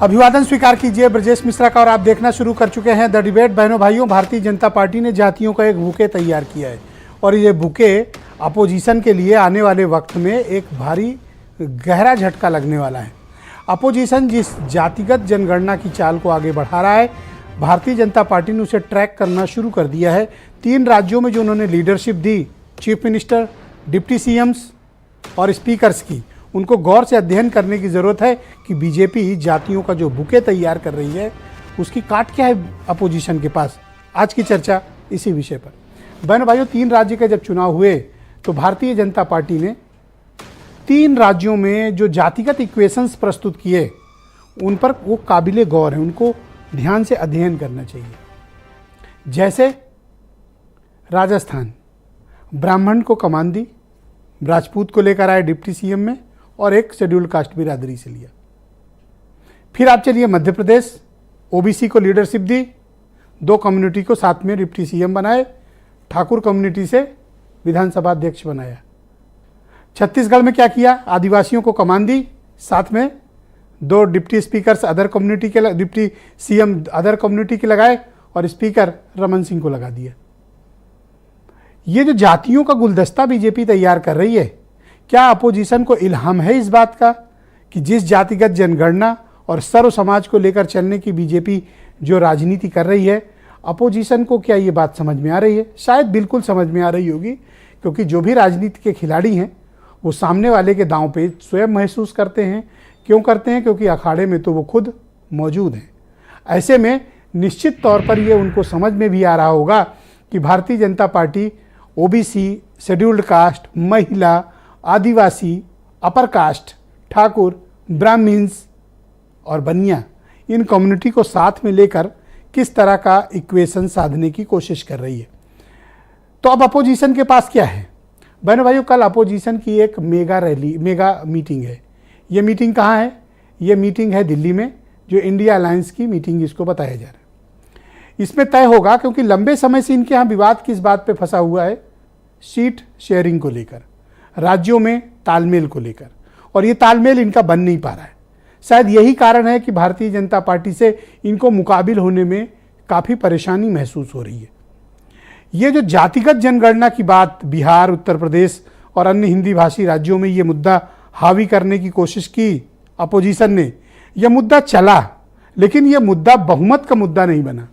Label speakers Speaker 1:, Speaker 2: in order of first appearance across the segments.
Speaker 1: अभिवादन स्वीकार कीजिए ब्रजेश मिश्रा का और आप देखना शुरू कर चुके हैं द डिबेट। बहनों भाइयों, भारतीय जनता पार्टी ने जातियों का एक बुके तैयार किया है और ये बुके अपोजिशन के लिए आने वाले वक्त में एक भारी गहरा झटका लगने वाला है। अपोजिशन जिस जातिगत जनगणना की चाल को आगे बढ़ा रहा है, भारतीय जनता पार्टी ने उसे ट्रैक करना शुरू कर दिया है। 3 राज्यों में जो उन्होंने लीडरशिप दी, चीफ मिनिस्टर, डिप्टी सीएम्स और स्पीकर्स की, उनको गौर से अध्ययन करने की ज़रूरत है कि बीजेपी जातियों का जो बुके तैयार कर रही है उसकी काट क्या है अपोजिशन के पास। आज की चर्चा इसी विषय पर। बहनों भाइयों, 3 राज्य के जब चुनाव हुए तो भारतीय जनता पार्टी ने 3 राज्यों में जो जातिगत इक्वेशंस प्रस्तुत किए उन पर वो काबिले गौर है, उनको ध्यान से अध्ययन करना चाहिए। जैसे राजस्थान, ब्राह्मण को कमान दी, राजपूत को लेकर आए डिप्टी सीएम में और एक शेड्यूल्ड कास्ट बिरादरी से लिया। फिर आप चलिए मध्य प्रदेश, ओबीसी को लीडरशिप दी, 2 कम्युनिटी को साथ में डिप्टी सीएम बनाए, ठाकुर कम्युनिटी से विधानसभा अध्यक्ष बनाया। छत्तीसगढ़ में क्या किया, आदिवासियों को कमान दी, साथ में 2 डिप्टी स्पीकर्स अदर कम्युनिटी के, डिप्टी सीएम अदर कम्युनिटी के लगाए और स्पीकर रमन सिंह को लगा दिया। ये जो जातियों का गुलदस्ता बीजेपी तैयार कर रही है, क्या अपोजिशन को इल्हाम है इस बात का कि जिस जातिगत जनगणना और सर्व समाज को लेकर चलने की बीजेपी जो राजनीति कर रही है, अपोजिशन को क्या ये बात समझ में आ रही है? शायद बिल्कुल समझ में आ रही होगी, क्योंकि जो भी राजनीति के खिलाड़ी हैं वो सामने वाले के दांव पे स्वयं महसूस करते हैं। क्यों करते हैं? क्योंकि अखाड़े में तो वो खुद मौजूद हैं। ऐसे में निश्चित तौर पर ये उनको समझ में भी आ रहा होगा कि Bharatiya Janata party OBC, scheduled caste, महिला, आदिवासी, अपर कास्ट, ठाकुर, ब्राह्मण्स और बनिया, इन कम्युनिटी को साथ में लेकर किस तरह का इक्वेशन साधने की कोशिश कर रही है। तो अब अपोजिशन के पास क्या है? बहनों भाइयों, कल अपोजिशन की एक मेगा मीटिंग है। ये मीटिंग कहाँ है? ये मीटिंग है दिल्ली में, जो इंडिया अलायंस की मीटिंग इसको बताया जा रहा है। इसमें तय होगा, क्योंकि लंबे समय से इनके यहाँ विवाद किस बात पे फंसा हुआ है, सीट शेयरिंग को लेकर, राज्यों में तालमेल को लेकर, और ये तालमेल इनका बन नहीं पा रहा है। शायद यही कारण है कि भारतीय जनता पार्टी से इनको मुकाबिल होने में काफ़ी परेशानी महसूस हो रही है। ये जो जातिगत जनगणना की बात बिहार, उत्तर प्रदेश और अन्य हिंदी भाषी राज्यों में ये मुद्दा हावी करने की कोशिश की अपोजिशन ने, यह मुद्दा चला, लेकिन यह मुद्दा बहुमत का मुद्दा नहीं बना।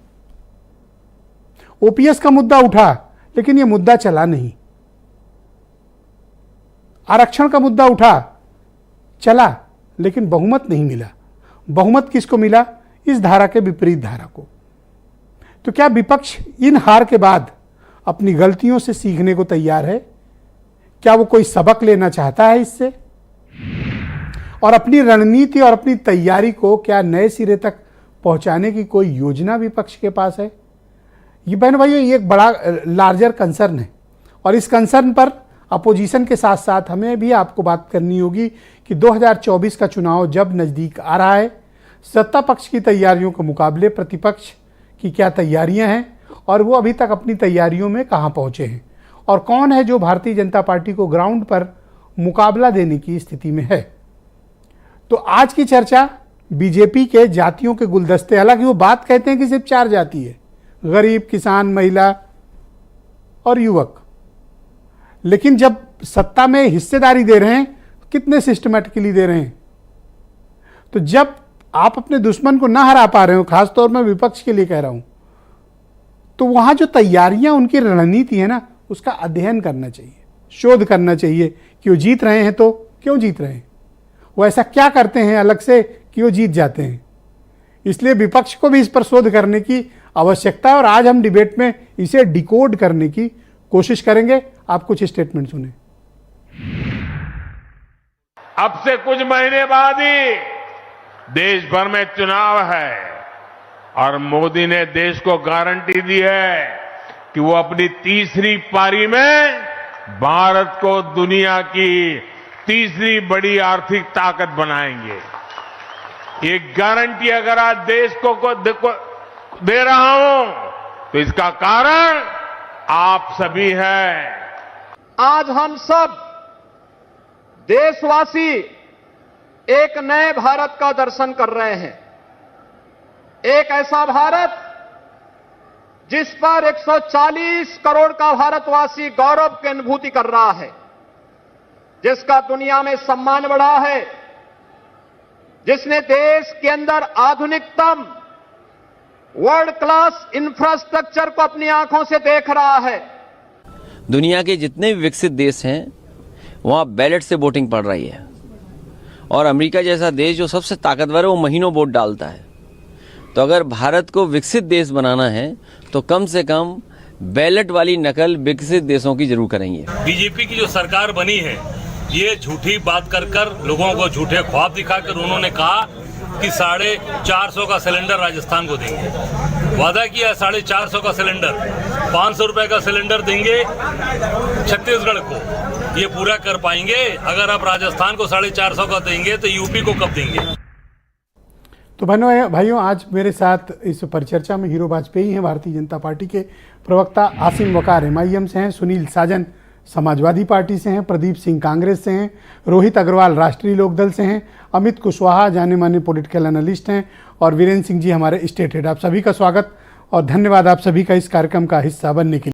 Speaker 1: ओपीएस का मुद्दा उठा, लेकिन यह मुद्दा चला नहीं। आरक्षण का मुद्दा उठा, चला, लेकिन बहुमत नहीं मिला। बहुमत किसको मिला? इस धारा के विपरीत धारा को। तो क्या विपक्ष इन हार के बाद अपनी गलतियों से सीखने को तैयार है? क्या वो कोई सबक लेना चाहता है इससे? और अपनी रणनीति और अपनी तैयारी को क्या नए सिरे तक पहुंचाने की कोई योजना विपक्ष के पास है? ये बहनों भाइयों, ये एक बड़ा लार्जर कंसर्न है, और इस कंसर्न पर अपोजिशन के साथ साथ हमें भी आपको बात करनी होगी कि 2024 का चुनाव जब नज़दीक आ रहा है, सत्ता पक्ष की तैयारियों के मुकाबले प्रतिपक्ष की क्या तैयारियां हैं और वो अभी तक अपनी तैयारियों में कहां पहुंचे हैं, और कौन है जो भारतीय जनता पार्टी को ग्राउंड पर मुकाबला देने की स्थिति में है। तो आज की चर्चा बीजेपी के जातियों के गुलदस्ते, हालांकि वो बात कहते हैं कि सिर्फ 4 जाति है, गरीब, किसान, महिला और युवक, लेकिन जब सत्ता में हिस्सेदारी दे रहे हैं, कितने सिस्टमैटिकली दे रहे हैं। तो जब आप अपने दुश्मन को ना हरा पा रहे हो, खासतौर में विपक्ष के लिए कह रहा हूं, तो वहां जो तैयारियां, उनकी रणनीति है ना, उसका अध्ययन करना चाहिए, शोध करना चाहिए कि वो जीत रहे हैं तो क्यों जीत रहे हैं, वो ऐसा क्या करते हैं अलग से कि वो जीत जाते हैं। इसलिए विपक्ष को भी इस पर शोध करने की आवश्यकता है, और आज हम डिबेट में इसे डिकोड करने की कोशिश करेंगे। आप कुछ स्टेटमेंट सुने।
Speaker 2: अब से कुछ महीने बाद ही देश भर में चुनाव है, और मोदी ने देश को गारंटी दी है कि वो अपनी तीसरी पारी में भारत को दुनिया की तीसरी बड़ी आर्थिक ताकत बनाएंगे। ये गारंटी अगर आज देश को दे रहा हूं, तो इसका कारण आप सभी हैं।
Speaker 3: आज हम सब देशवासी एक नए भारत का दर्शन कर रहे हैं। एक ऐसा भारत जिस पर 140 करोड़ का भारतवासी गौरव की अनुभूति कर रहा है, जिसका दुनिया में सम्मान बढ़ा है, जिसने देश के अंदर आधुनिकतम वर्ल्ड क्लास इंफ्रास्ट्रक्चर को अपनी आंखों से देख रहा है।
Speaker 4: दुनिया के जितने भी विकसित देश हैं वहाँ बैलेट से वोटिंग पड़ रही है, और अमेरिका जैसा देश जो सबसे ताकतवर है वो महीनों वोट डालता है। तो अगर भारत को विकसित देश बनाना है तो कम से कम बैलेट वाली नकल विकसित देशों की जरूर करेंगे।
Speaker 5: बीजेपी की जो सरकार बनी है ये झूठी बात कर कर लोगों को झूठे ख्वाब दिखाकर उन्होंने कहा कि 450 का सिलेंडर राजस्थान को देंगे। वादा किया 450 का सिलेंडर, 500 रुपए का सिलेंडर देंगे छत्तीसगढ़ को। ये पूरा कर पाएंगे? अगर आप राजस्थान को 450 का देंगे तो यूपी को कब देंगे?
Speaker 1: तो भाइयों आज मेरे साथ इस परिचर्चा में हीरो वाजपेयी हैं, भारतीय जनता पार्टी के प्रवक्ता, आसिम वकार MIM से हैं, सुनील साजन समाजवादी पार्टी से हैं, प्रदीप सिंह कांग्रेस से हैं, रोहित अग्रवाल राष्ट्रीय लोकदल से हैं, अमित कुशवाहा जाने माने पॉलिटिकल एनालिस्ट हैं, और वीरेंद्र सिंह जी हमारे स्टेट हेड। आप सभी का स्वागत और धन्यवाद आप सभी का इस कार्यक्रम का हिस्सा बनने के लिए।